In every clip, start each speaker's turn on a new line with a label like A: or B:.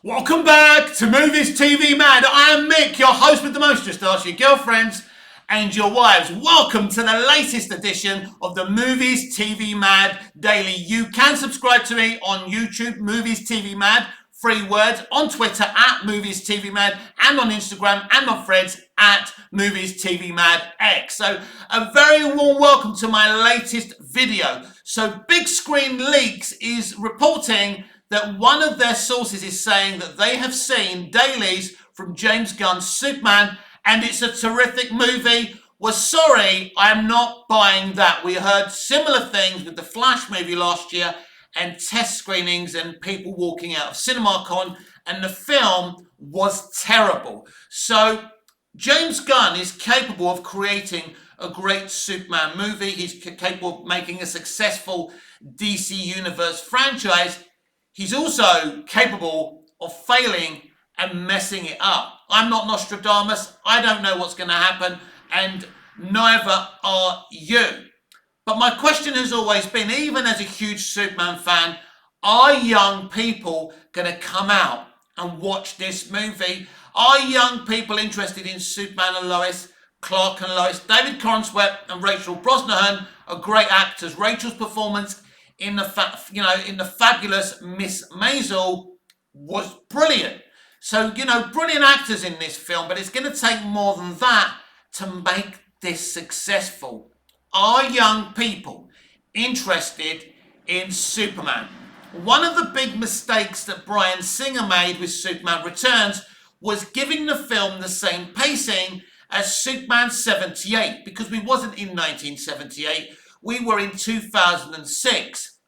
A: Welcome back to Movies TV Mad. I am Mick, your host with the most. Just ask your girlfriends and your wives. Welcome to the latest edition of the Movies TV Mad Daily. You can subscribe to me on YouTube, Movies TV Mad, 3 words, on Twitter at Movies TV Mad, and on Instagram and on Threads at Movies TV Mad X. So a very warm welcome to my latest video. So Big Screen Leaks is reporting that one of their sources is saying that they have seen dailies from James Gunn's Superman and it's a terrific movie. Well, sorry, I'm not buying that. We heard similar things with the Flash movie last year and test screenings and people walking out of CinemaCon, and the film was terrible. So James Gunn is capable of creating a great Superman movie. He's capable of making a successful DC Universe franchise. He's also capable of failing and messing it up. I'm not Nostradamus. I don't know what's going to happen, and neither are you. But my question has always been, even as a huge Superman fan, are young people going to come out and watch this movie? Are young people interested in Superman and Lois, Clark and Lois? David Corenswet and Rachel Brosnahan are great actors. Rachel's performance in the fabulous Miss Maisel was brilliant. So, brilliant actors in this film, but it's going to take more than that to make this successful. Are young people interested in Superman? One of the big mistakes that Bryan Singer made with Superman Returns was giving the film the same pacing as Superman 78, because we wasn't in 1978. We were in 2006.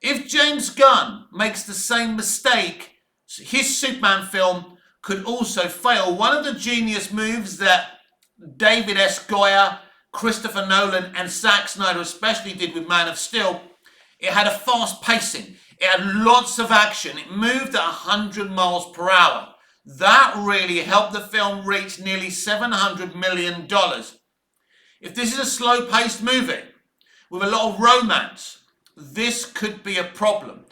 A: If James Gunn makes the same mistake, his Superman film could also fail. One of the genius moves that David S. Goyer, Christopher Nolan, and Zack Snyder especially did with Man of Steel, it had a fast pacing. It had lots of action. It moved at 100 miles per hour. That really helped the film reach nearly $700 million. If this is a slow-paced movie with a lot of romance, this could be a problem.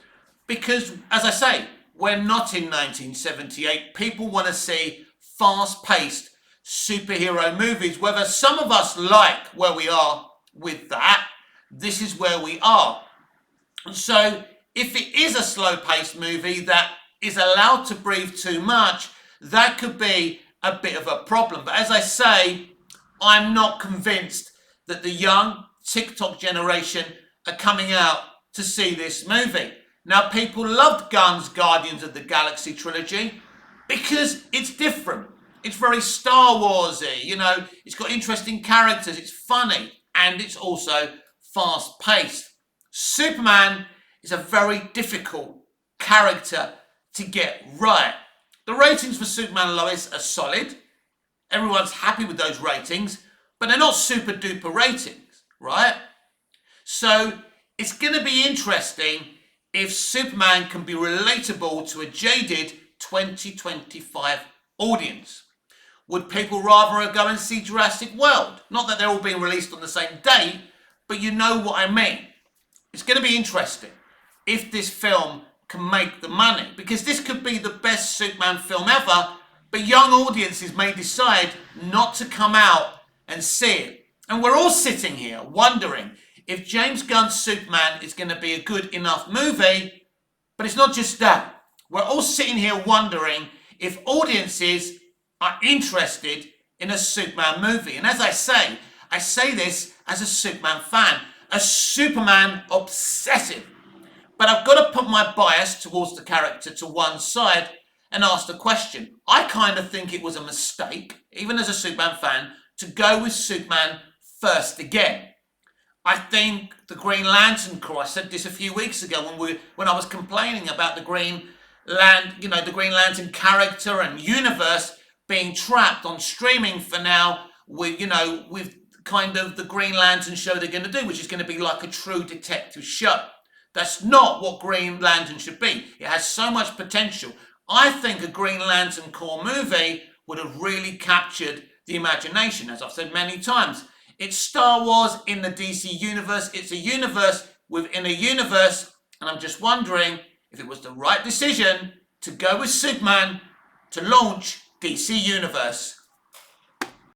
A: Because, as I say, we're not in 1978. People want to see fast-paced superhero movies. Whether some of us like where we are with that, this is where we are. So, if it is a slow-paced movie that is allowed to breathe too much, that could be a bit of a problem. But as I say, I'm not convinced that the young TikTok generation are coming out to see this movie. Now, people loved Gunn's Guardians of the Galaxy trilogy because it's different. It's very Star Wars-y, it's got interesting characters, it's funny, and it's also fast-paced. Superman is a very difficult character to get right. The ratings for Superman and Lois are solid. Everyone's happy with those ratings, but they're not super duper ratings, right? So it's going to be interesting if Superman can be relatable to a jaded 2025 audience. Would people rather go and see Jurassic World? Not that they're all being released on the same day, but you know what I mean. It's going to be interesting if this film can make the money, because this could be the best Superman film ever, but young audiences may decide not to come out and see it. And we're all sitting here wondering if James Gunn's Superman is going to be a good enough movie, but it's not just that. We're all sitting here wondering if audiences are interested in a Superman movie. And as I say this as a Superman fan, a Superman obsessive. But I've got to put my bias towards the character to one side and ask the question. I kind of think it was a mistake, even as a Superman fan, to go with Superman first again. I think the Green Lantern Corps, I said this a few weeks ago when I was complaining about the Green Lantern character and universe being trapped on streaming for now with kind of the Green Lantern show they're going to do, which is going to be like a true detective show. That's not what Green Lantern should be. It has so much potential. I think a Green Lantern Corps movie would have really captured the imagination, as I've said many times. It's Star Wars in the DC universe. It's a universe within a universe, and I'm just wondering if it was the right decision to go with Superman to launch DC Universe.